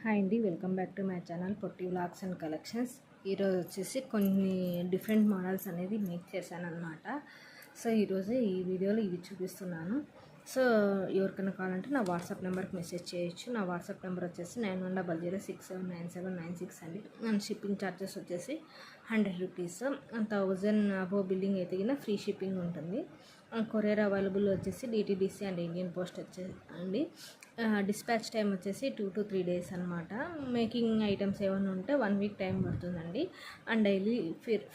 Hi అండి, welcome back to my channel Potti vlogs and collections. ఈరోజు వచ్చేసి కొన్ని డిఫరెంట్ మోడల్స్ అనేది మేక్ చేశాను అనమాట. సో ఈరోజు ఈ వీడియోలో ఇవి చూపిస్తున్నాను. సో ఎవరికైనా కావాలంటే నా వాట్సాప్ నెంబర్కి మెసేజ్ చేయొచ్చు. నా వాట్సాప్ నెంబర్ వచ్చేసి 9100679796 అండి. అండ్ షిప్పింగ్ ఛార్జెస్ వచ్చేసి 100 రూపీస్. 1000 అబోవ్ బిల్లింగ్ అయితే ఫ్రీ షిప్పింగ్ ఉంటుంది. కొరియర్ అవైలబుల్ వచ్చేసి డిటీడీసీ అండ్ ఇండియన్ పోస్ట్ వచ్చేసి అండి. డిస్పాచ్ టైం వచ్చేసి 2 to 3 days అనమాట. మేకింగ్ ఐటమ్స్ ఏమైనా ఉంటే 1 week టైం పడుతుందండి. అండ్ డైలీ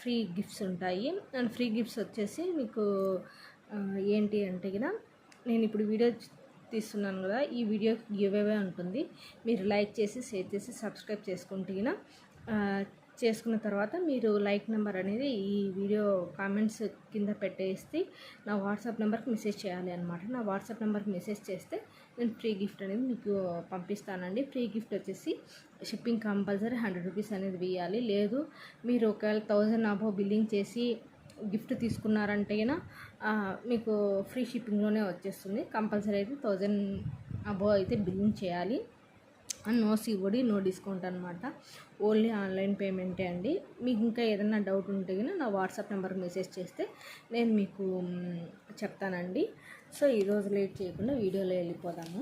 ఫ్రీ గిఫ్ట్స్ ఉంటాయి. అండ్ ఫ్రీ గిఫ్ట్స్ వచ్చేసి మీకు ఏంటి అంటే నేను ఇప్పుడు వీడియో తీస్తున్నాను కదా, ఈ వీడియో గివ్ అవే ఉంటుంది. మీరు లైక్ చేసి షేర్ చేసి సబ్స్క్రైబ్ చేసుకుంటే చేసుకున్న తర్వాత మీరు లైక్ నెంబర్ అనేది ఈ వీడియో కామెంట్స్ కింద పెట్టేసి నా వాట్సాప్ నెంబర్కి మెసేజ్ చేయాలి అనమాట. నా వాట్సాప్ నెంబర్కి మెసేజ్ చేస్తే నేను ఫ్రీ గిఫ్ట్ అనేది మీకు పంపిస్తానండి. ఫ్రీ గిఫ్ట్ వచ్చేసి షిప్పింగ్ కంపల్సరీ 100 రూపీస్ అనేది వేయాలి. లేదు మీరు ఒకవేళ 1000 అబోవ్ బిల్లింగ్ చేసి గిఫ్ట్ తీసుకున్నారంటే మీకు ఫ్రీ షిప్పింగ్లోనే వచ్చేస్తుంది. కంపల్సరీ అయితే 1000 అబోవ్ అయితే బిల్లింగ్ చేయాలి. And no COD, no discount అనమాట. ఓన్లీ ఆన్లైన్ పేమెంటే అండి. మీకు ఇంకా ఏదైనా డౌట్ ఉంటే నా వాట్సాప్ నెంబర్కి మెసేజ్ చేస్తే నేను మీకు చెప్తానండి. సో ఈరోజు లేట్ చేయకుండా వీడియోలో వెళ్ళిపోదాము.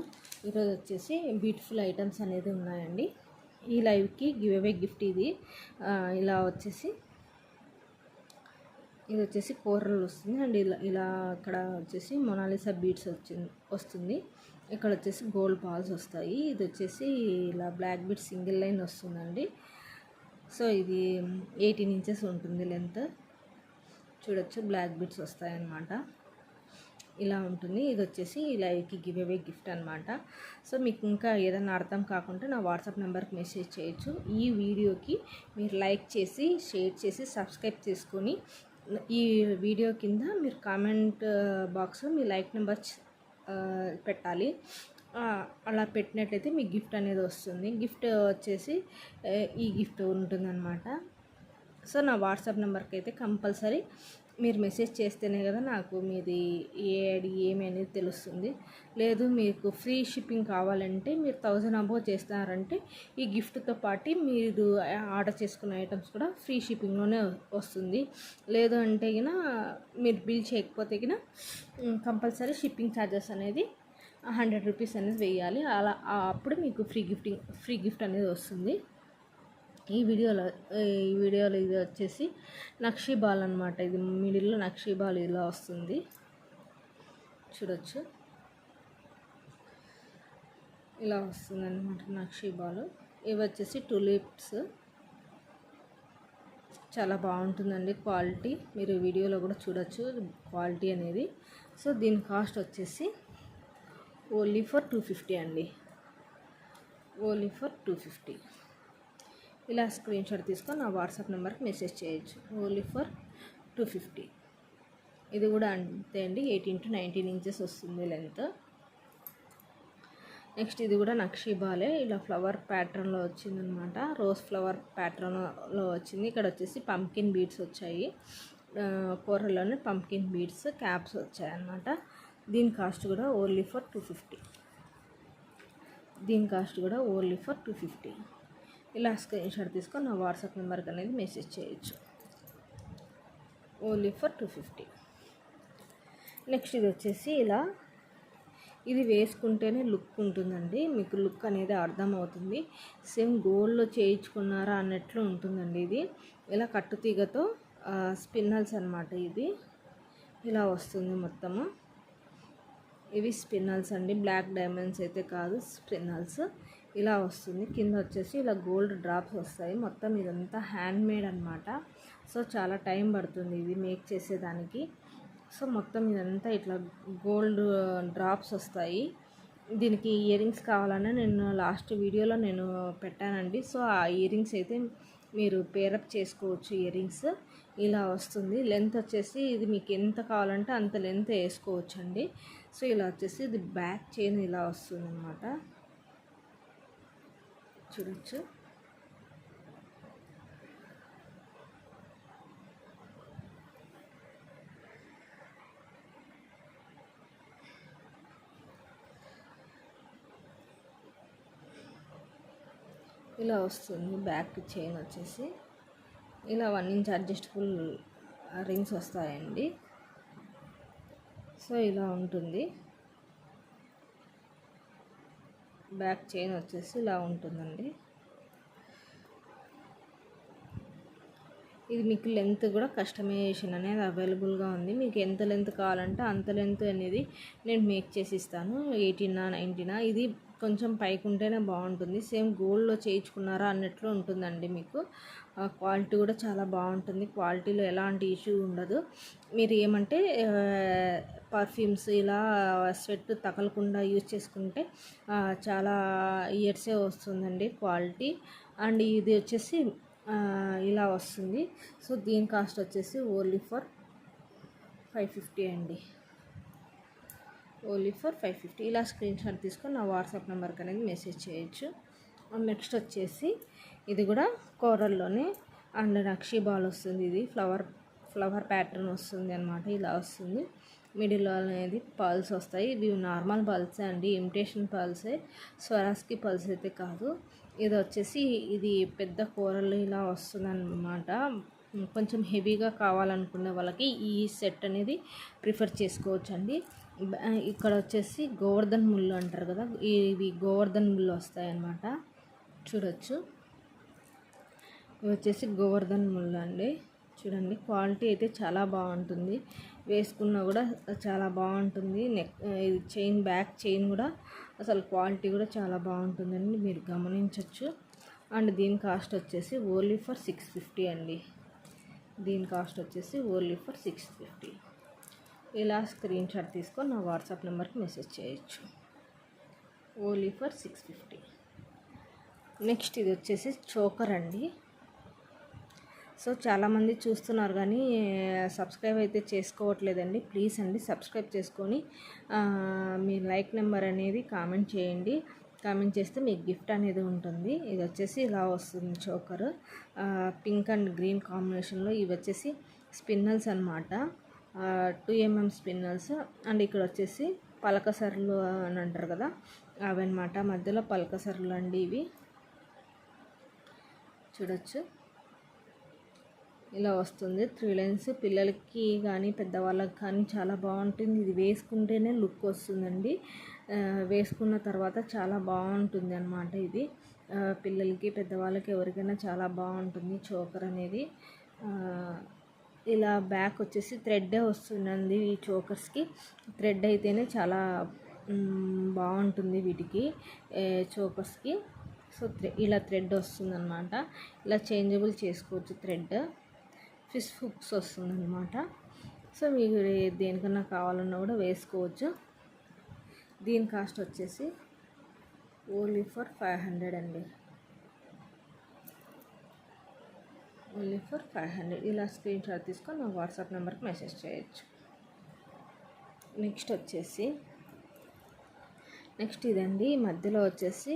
ఈరోజు వచ్చేసి బ్యూటిఫుల్ ఐటమ్స్ అనేది ఉన్నాయండి. ఈ లైవ్కి గివ్ అవే గిఫ్ట్ ఇది. ఇలా వచ్చేసి ఇది వచ్చేసి కోరల్ వస్తుంది. అండ్ ఇలా ఇక్కడ వచ్చేసి మొనాలిసా బీడ్స్ వస్తుంది. ఇక్కడ వచ్చేసి గోల్డ్ బాల్స్ వస్తాయి. ఇది వచ్చేసి ఇలా బ్లాక్ బీడ్ సింగిల్ లైన్ వస్తుందండి. సో ఇది 18 inches ఉంటుంది లెంత్. చూడొచ్చు, బ్లాక్ బీడ్స్ వస్తాయన్నమాట. ఇలా ఉంటుంది. ఇది వచ్చేసి లైవ్కి గివ్ అవే గిఫ్ట్ అనమాట. సో మీకు ఇంకా ఏదైనా అర్థం కాకుంటే నా వాట్సాప్ నెంబర్కి మెసేజ్ చేయొచ్చు. ఈ వీడియోకి మీరు లైక్ చేసి షేర్ చేసి సబ్స్క్రైబ్ చేసుకొని ఈ వీడియో కింద మీరు కామెంట్ బాక్స్లో మీ లైక్ నెంబర్ పెట్టాలి. అలా పెట్టినట్లయితే మీ గిఫ్ట్ అనేది వస్తుంది. గిఫ్ట్ వచ్చేసి ఈ గిఫ్ట్ ఉంటుందన్నమాట. సో నా వాట్సాప్ నెంబర్కి అయితే కంపల్సరీ మీరు మెసేజ్ చేస్తేనే కదా నాకు మీది ఏ ఐడి ఏమి అనేది తెలుస్తుంది. లేదు మీకు ఫ్రీ షిప్పింగ్ కావాలంటే మీరు 1000 అబోవ్ చేస్తున్నారంటే ఈ గిఫ్ట్తో పాటు మీరు ఆర్డర్ చేసుకున్న ఐటమ్స్ కూడా ఫ్రీ షిప్పింగ్లోనే వస్తుంది. లేదు అంటే మీరు బిల్ చేయకపోతే కంపల్సరీ షిప్పింగ్ ఛార్జెస్ అనేది 100 రూపీస్ అనేది వేయాలి. అలా అప్పుడు మీకు ఫ్రీ గిఫ్ట్ అనేది వస్తుంది. ఈ వీడియోలో ఇది వచ్చేసి నక్షీ బాల్ అనమాట. ఇది మిడిల్లో నక్షీ బాల్ ఇలా వస్తుంది. చూడొచ్చు, ఇలా వస్తుంది అనమాట నక్షీ బాల్. ఇవి వచ్చేసి టులిప్స్. చాలా బాగుంటుందండి క్వాలిటీ. మీరు వీడియోలో కూడా చూడొచ్చు క్వాలిటీ అనేది. సో దీని కాస్ట్ వచ్చేసి ఓన్లీ ఫర్ 250 అండి. Only for 250. ఇలా స్క్రీన్ షాట్ తీసుకొని నా వాట్సాప్ నెంబర్కి మెసేజ్ చేయొచ్చు. Only for 250. ఇది కూడా అంతే అండి, 18 to 19 inches వస్తుంది లెంత్. నెక్స్ట్ ఇది కూడా నక్షీ బాలే. ఇలా ఫ్లవర్ ప్యాటర్న్లో వచ్చిందనమాట. రోజ్ ఫ్లవర్ ప్యాటర్న్లో వచ్చింది. ఇక్కడ వచ్చేసి పంకిన్ బీడ్స్ వచ్చాయి. కూరలోనే పంకిన్ బీడ్స్ క్యాప్స్ వచ్చాయన్నమాట. దీని కాస్ట్ కూడా ఓన్లీ ఫర్ 250. దీని కాస్ట్ కూడా ఓన్లీ ఫర్ 250. ఇలా స్క్రీన్ షాట్ తీసుకొని నా వాట్సాప్ నెంబర్కి అనేది మెసేజ్ చేయొచ్చు. Only for 250. నెక్స్ట్ ఇది వచ్చేసి ఇది వేసుకుంటేనే లుక్ ఉంటుందండి. మీకు లుక్ అనేది అర్థమవుతుంది. సేమ్ గోల్డ్లో చేయించుకున్నారా అన్నట్లు ఉంటుందండి. ఇది ఇలా కట్టుతీగతో స్పిన్నల్స్ అనమాట. ఇది ఇలా వస్తుంది మొత్తము. ఇవి స్పిన్నల్స్ అండి, బ్లాక్ డైమండ్స్ అయితే కాదు, స్పిన్నల్స్. ఇలా వస్తుంది. కింద వచ్చేసి ఇలా గోల్డ్ డ్రాప్స్ వస్తాయి. మొత్తం ఇదంతా హ్యాండ్ మేడ్ అనమాట. సో చాలా టైం పడుతుంది ఇది మేక్ చేసేదానికి. సో మొత్తం ఇదంతా ఇట్లా గోల్డ్ డ్రాప్స్ వస్తాయి. దీనికి ఇయర్ రింగ్స్ కావాలని నేను లాస్ట్ వీడియోలో నేను పెట్టానండి. సో ఆ ఇయర్ రింగ్స్ అయితే మీరు పేరప్ చేసుకోవచ్చు. ఇయర్ రింగ్స్ ఇలా వస్తుంది. లెంత్ వచ్చేసి ఇది మీకు ఎంత కావాలంటే అంత లెంత్ వేసుకోవచ్చు అండి. సో ఇలా వచ్చేసి ఇది బ్యాక్ చైన్ ఇలా వస్తుంది అన్నమాట. చూడొచ్చు, ఇలా వస్తుంది. బ్యాక్ చైన్ వచ్చేసి ఇలా 1 ఇంచ్ అడ్జస్టబుల్ రింగ్స్ వస్తాయండి. సో ఇలా ఉంటుంది. బ్యాక్ చైన్ వచ్చేసి ఇలా ఉంటుందండి. ఇది మీకు లెంత్ కూడా కస్టమైజేషన్ అనేది అవైలబుల్గా ఉంది. మీకు ఎంత లెంత్ కావాలంటే అంత లెంత్ అనేది నేను మేక్ చేసి ఇస్తాను. 18 19 ఇది కొంచెం పైకి ఉంటేనే బాగుంటుంది. సేమ్ గోల్డ్లో చేయించుకున్నారా అన్నట్లు ఉంటుందండి. మీకు క్వాలిటీ కూడా చాలా బాగుంటుంది. క్వాలిటీలో ఎలాంటి ఇష్యూ ఉండదు. మీరు ఏమంటే పర్ఫ్యూమ్స్ ఇలా స్వెట్ తగలకుండా యూజ్ చేసుకుంటే చాలా ఇయర్సే వస్తుందండి క్వాలిటీ. అండ్ ఇది వచ్చేసి ఇలా వస్తుంది. సో దీని కాస్ట్ వచ్చేసి ఓన్లీ ఫర్ 550 అండి. Only for 550. ఇలా స్క్రీన్ షాట్ తీసుకొని నా వాట్సాప్ నెంబర్కి అనేది మెసేజ్ చేయొచ్చు. నెక్స్ట్ వచ్చేసి ఇది కూడా కోరల్లోనే అండ్ నక్షీ బాల్ వస్తుంది. ఇది ఫ్లవర్ ప్యాటర్న్ వస్తుంది అనమాట. ఇలా వస్తుంది. మిడిల్లో అనేది పర్ల్స్ వస్తాయి. ఇవి నార్మల్ పర్ల్సే అండి, ఇమిటేషన్ పర్ల్సే, స్వరాస్కి పర్ల్స్ అయితే కాదు. ఇది వచ్చేసి ఇది పెద్ద కూరలు ఇలా వస్తుందన్నమాట. కొంచెం హెవీగా కావాలనుకునే వాళ్ళకి ఈ సెట్ అనేది ప్రిఫర్ చేసుకోవచ్చు అండి. ఇక్కడ వచ్చేసి గోవర్ధన్ ముళ్ళు అంటారు కదా, ఇవి గోవర్ధన్ ముళ్ళు వస్తాయి అన్నమాట. చూడొచ్చు, ఇవి వచ్చేసి గోవర్ధన్ ముళ్ళు అండి. చూడండి, క్వాలిటీ అయితే చాలా బాగుంటుంది. వేసుకున్నా కూడా చాలా బాగుంటుంది. ఇది చైన్, బ్యాక్ చైన్ కూడా అసలు క్వాలిటీ కూడా చాలా బాగుంటుందండి, మీరు గమనించవచ్చు. అండ్ దీని కాస్ట్ వచ్చేసి ఓన్లీ ఫర్ 650 అండి. దీని కాస్ట్ వచ్చేసి ఓన్లీ ఫర్ 650. ఇలా స్క్రీన్ షాట్ తీసుకొని నా వాట్సాప్ నెంబర్కి మెసేజ్ చేయొచ్చు. Only for 650. నెక్స్ట్ ఇది వచ్చేసి చోకర్ అండి. సో చాలామంది చూస్తున్నారు కానీ సబ్స్క్రైబ్ అయితే చేసుకోవట్లేదండి. ప్లీజ్ అండి సబ్స్క్రైబ్ చేసుకొని మీ లైక్ నెంబర్ అనేది కామెంట్ చేయండి. కామెంట్ చేస్తే మీకు గిఫ్ట్ అనేది ఉంటుంది. ఇది వచ్చేసి ఇలా వస్తుంది చోకర్, పింక్ అండ్ గ్రీన్ కాంబినేషన్లో. ఇవి వచ్చేసి స్పిన్నల్స్ అనమాట, 2mm స్పిన్నల్స్. అండ్ ఇక్కడ వచ్చేసి పలకసర్లు అని అంటారు కదా, అవి అనమాట. మధ్యలో పలకసర్లు అండి ఇవి. చూడొచ్చు, ఇలా వస్తుంది 3 లైన్స్. పిల్లలకి కానీ పెద్దవాళ్ళకి కానీ చాలా బాగుంటుంది. ఇది వేసుకుంటేనే లుక్ వస్తుందండి. వేసుకున్న తర్వాత చాలా బాగుంటుంది అన్నమాట. ఇది పిల్లలకి పెద్దవాళ్ళకి ఎవరికైనా చాలా బాగుంటుంది చోకర్ అనేది. ఇలా బ్యాక్ వచ్చేసి థ్రెడ్డే వస్తుందండి ఈ చోకర్స్కి. థ్రెడ్ అయితేనే చాలా బాగుంటుంది వీటికి, చోకర్స్కి. సో ఇలా థ్రెడ్ వస్తుందన్నమాట. ఇలా చేంజబుల్ చేసుకోవచ్చు థ్రెడ్. ఫిష్ హుక్స్ వస్తుందన్నమాట. సో మీకు దేనికన్నా కావాలన్నా కూడా వేసుకోవచ్చు. దీని కాస్ట్ వచ్చేసి ఓన్లీ ఫర్ 500 అండి. Only for 500. ఇలా స్క్రీన్ షాట్ తీసుకొని నా వాట్సాప్ నెంబర్కి మెసేజ్ చేయొచ్చు. నెక్స్ట్ ఇదండి. మధ్యలో వచ్చేసి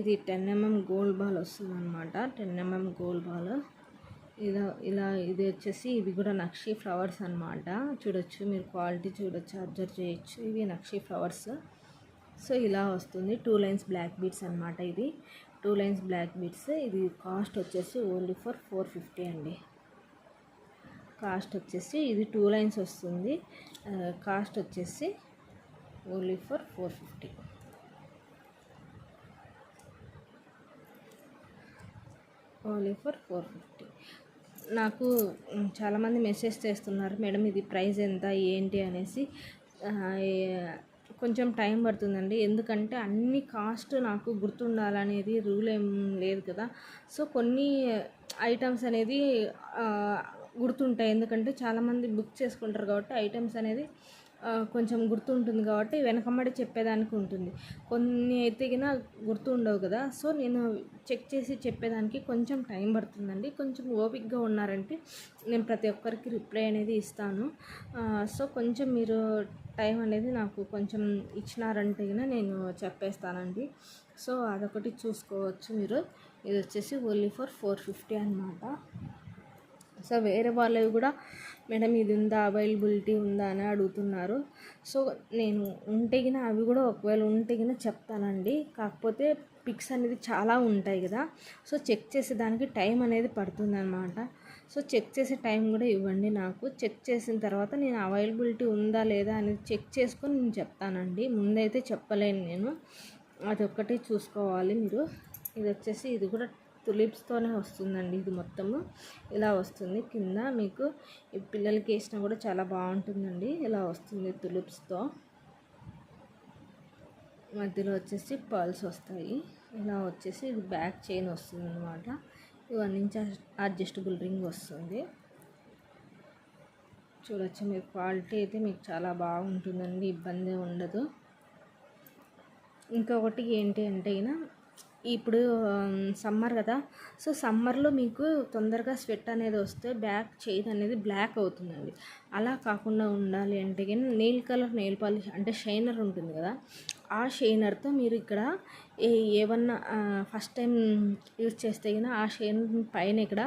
ఇది 10mm గోల్డ్ బాల్ వస్తుంది అనమాట. 10mm gold ball. ఇలా ఇది వచ్చేసి ఇవి కూడా నక్షీ ఫ్లవర్స్ అనమాట. చూడొచ్చు, మీరు క్వాలిటీ చూడొచ్చు, అబ్జర్వ్ చేయొచ్చు. ఇవి నక్షీ ఫ్లవర్స్. సో ఇలా వస్తుంది. 2 లైన్స్ బ్లాక్ బీడ్స్ అనమాట. ఇది 2 లైన్స్ బ్లాక్ బీడ్స్. ఇది కాస్ట్ వచ్చేసి ఓన్లీ ఫర్ 450 అండి. కాస్ట్ వచ్చేసి ఇది 2 లైన్స్ వస్తుంది. కాస్ట్ వచ్చేసి ఓన్లీ ఫర్ 450. Only for 450. నాకు చాలామంది మెసేజ్ చేస్తున్నారు, మేడం ఇది ప్రైస్ ఎంత ఏంటి అనేసి. కొంచెం టైం పడుతుందండి, ఎందుకంటే అన్ని కాస్ట్ నాకు గుర్తుండాలనేది రూల్ ఏం లేదు కదా. సో కొన్ని ఐటమ్స్ అనేది గుర్తుంటాయి, ఎందుకంటే చాలామంది బుక్ చేసుకుంటారు కాబట్టి ఐటమ్స్ అనేది కొంచెం గుర్తుంటుంది కాబట్టి వెనకమ్మడి చెప్పేదానికి ఉంటుంది. కొన్ని అయితే కినా గుర్తు ఉండవు కదా. సో నేను చెక్ చేసి చెప్పేదానికి కొంచెం టైం పడుతుందండి. కొంచెం ఓపికగా ఉన్నారంటే నేను ప్రతి ఒక్కరికి రిప్లై అనేది ఇస్తాను. సో కొంచెం మీరు టైం అనేది నాకు కొంచెం ఇచ్చినారంటే కినా నేను చెప్పేస్తానండి. సో అదొకటి చూసుకోవచ్చు మీరు. ఇది వచ్చేసి ఓన్లీ ఫర్ 450 అన్నమాట. సో వేరే వాళ్ళవి కూడా మేడం ఇది ఉందా, అవైలబిలిటీ ఉందా అని అడుగుతున్నారు. సో నేను ఉంటే గిన అవి కూడా ఒకవేళ ఉంటే గిన చెప్తానండి. కాకపోతే పిక్స్ అనేది చాలా ఉంటాయి కదా. సో చెక్ చేసేదానికి టైం అనేది పడుతుందన్నమాట. సో చెక్ చేసే టైం కూడా ఇవ్వండి నాకు. చెక్ చేసిన తర్వాత నేను అవైలబిలిటీ ఉందా లేదా అనేది చెక్ చేసుకొని నేను చెప్తానండి. ముందైతే చెప్పలేను నేను, అదొక్కటి చూసుకోవాలి మీరు. ఇది వచ్చేసి ఇది కూడా తులిప్స్తోనే వస్తుందండి. ఇది మొత్తము ఇలా వస్తుంది. కింద మీకు పిల్లలకి వేసినా కూడా చాలా బాగుంటుందండి. ఇలా వస్తుంది తులిప్స్తో. మధ్యలో వచ్చేసి పర్ల్స్ వస్తాయి. ఇలా వచ్చేసి ఇది బ్యాక్ చైన్ వస్తుంది అనమాట. ఇవన్నీ అడ్జస్టబుల్ రింగ్ వస్తుంది. చూడొచ్చు మీరు, క్వాలిటీ అయితే మీకు చాలా బాగుంటుందండి, ఇబ్బంది ఉండదు. ఇంకొకటి ఏంటి అంటే ఇప్పుడు సమ్మర్ కదా. సో సమ్మర్లో మీకు తొందరగా స్వెట్ అనేది వస్తే బ్యాక్ చైన్ అనేది బ్లాక్ అవుతుందండి. అలా కాకుండా ఉండాలి అంటే కానీ నెయిల్ కలర్ నెయిల్ పాలిష్ అంటే షైనర్ ఉంటుంది కదా, ఆ షైనర్తో మీరు ఇక్కడ ఏమన్నా ఫస్ట్ టైం యూజ్ చేస్తే కానీ ఆ షైనర్ పైన ఇక్కడ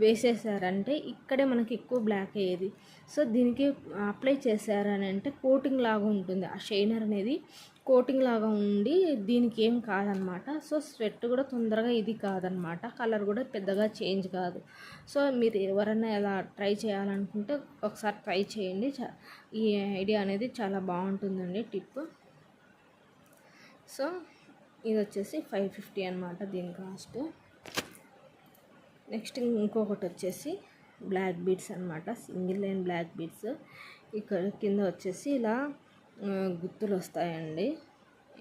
వేసేసారంటే ఇక్కడే మనకి ఎక్కువ బ్లాక్ అయ్యేది. సో దీనికి అప్లై చేశారని అంటే కోటింగ్ లాగా ఉంటుంది. ఆ షైనర్ అనేది కోటింగ్ లాగా ఉండి దీనికి ఏం కాదనమాట. సో స్వెట్ కూడా తొందరగా ఇది కాదనమాట. కలర్ కూడా పెద్దగా చేంజ్ కాదు. సో మీరు ఎవరైనా ఎలా ట్రై చేయాలనుకుంటే ఒకసారి ట్రై చేయండి. ఈ ఐడియా అనేది చాలా బాగుంటుందండి టిప్. సో ఇది వచ్చేసి 550 అనమాట దీని కాస్ట్. నెక్స్ట్ ఇంకొకటి వచ్చేసి బ్లాక్ బీడ్స్ అనమాట. Single line black beads. ఇక్కడ కింద వచ్చేసి ఇలా గుత్తులు వస్తాయండి,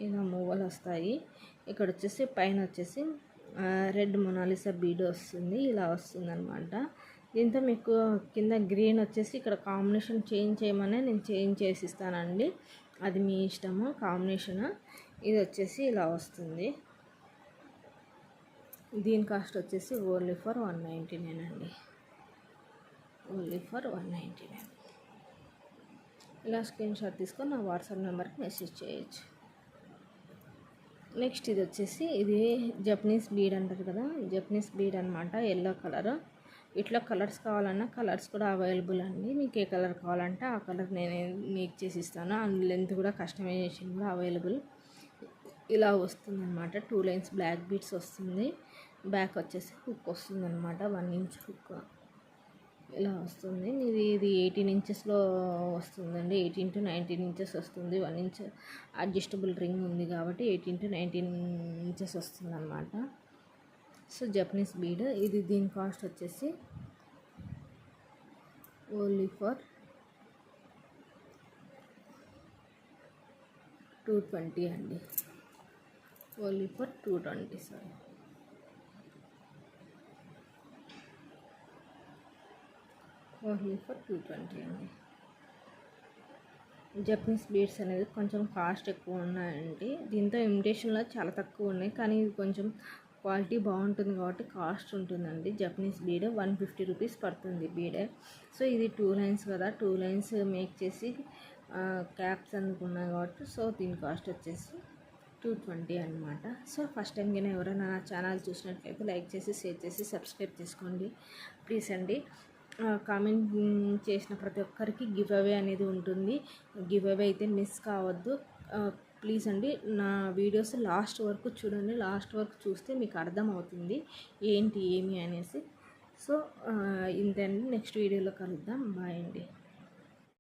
ఇలా మూవలు వస్తాయి. ఇక్కడ వచ్చేసి పైన వచ్చేసి రెడ్ మొనాలిసా బీడ్ వస్తుంది, ఇలా వస్తుంది అనమాట. దీంతో మీకు కింద గ్రీన్ వచ్చేసి ఇక్కడ కాంబినేషన్ చేంజ్ చేయమనే నేను చేంజ్ చేసి ఇస్తానండి, అది మీ ఇష్టము కాంబినేషన్. ఇది వచ్చేసి ఇలా వస్తుంది. దీని కాస్ట్ వచ్చేసి ఓన్లీ ఫర్ 199 అండి, ఓన్లీ ఫర్ 199. ఇలా స్క్రీన్ షాట్ తీసుకొని నా వాట్సాప్ నెంబర్కి మెసేజ్ చేయొచ్చు. నెక్స్ట్ ఇది వచ్చేసి ఇది జపనీస్ బీడ్ అంటారు కదా, జపనీస్ బీడ్ అనమాట. Yellow colour. ఇట్లా కలర్స్ కావాలన్నా కలర్స్ కూడా అవైలబుల్ అండి. మీకు ఏ కలర్ కావాలంటే ఆ కలర్ నేను మేక్ చేసి ఇస్తాను. అండ్ లెంత్ కూడా కస్టమైజేషన్ కూడా అవైలబుల్. ఇలా వస్తుంది అనమాట. 2 లైన్స్ బ్లాక్ బీడ్స్ వస్తుంది. బ్యాక్ వచ్చేసి హుక్ వస్తుంది అనమాట, 1 ఇంచ్ హుక్ ఇలా వస్తుంది. ఇది 18 ఇంచెస్లో వస్తుందండి. 18 to 19 ఇంచెస్ వస్తుంది. 1 ఇంచ్ అడ్జస్టబుల్ రింగ్ ఉంది కాబట్టి 18 to 19 ఇంచెస్ వస్తుంది అనమాట. సో జపనీస్ బీడ్ ఇది. దీని కాస్ట్ వచ్చేసి ఓన్లీ ఫర్ 220 అండి, only for 220. Sorry, only for 220 అండి. జపనీస్ బీడ్స్ అనేది కొంచెం కాస్ట్ ఎక్కువ ఉన్నాయండి. దీంతో ఇమిటేషన్లో చాలా తక్కువ ఉన్నాయి, కానీ ఇది కొంచెం క్వాలిటీ బాగుంటుంది కాబట్టి కాస్ట్ ఉంటుందండి. జపనీస్ బీడ్ 150 రూపీస్ పడుతుంది బీడే. సో ఇది 2 లైన్స్ కదా, 2 లైన్స్ మేక్ చేసి క్యాప్స్ అందుకున్నాయి కాబట్టి సో దీని కాస్ట్ వచ్చేసి 220 అనమాట. సో ఫస్ట్ టైం కానీ ఎవరైనా నా ఛానల్ చూసినట్లయితే లైక్ చేసి షేర్ చేసి సబ్స్క్రైబ్ చేసుకోండి ప్లీజ్ అండి. కామెంట్ చేసిన ప్రతి ఒక్కరికి గివ్ అవే అనేది ఉంటుంది. గివ్ అవే అయితే మిస్ కావద్దు ప్లీజ్ అండి. నా వీడియోస్ లాస్ట్ వరకు చూడండి, లాస్ట్ వరకు చూస్తే మీకు అర్థమవుతుంది ఏంటి ఏమి అనేసి. సో ఇంతే అండి, నెక్స్ట్ వీడియోలో కలుద్దాం. బాయ్ అండి.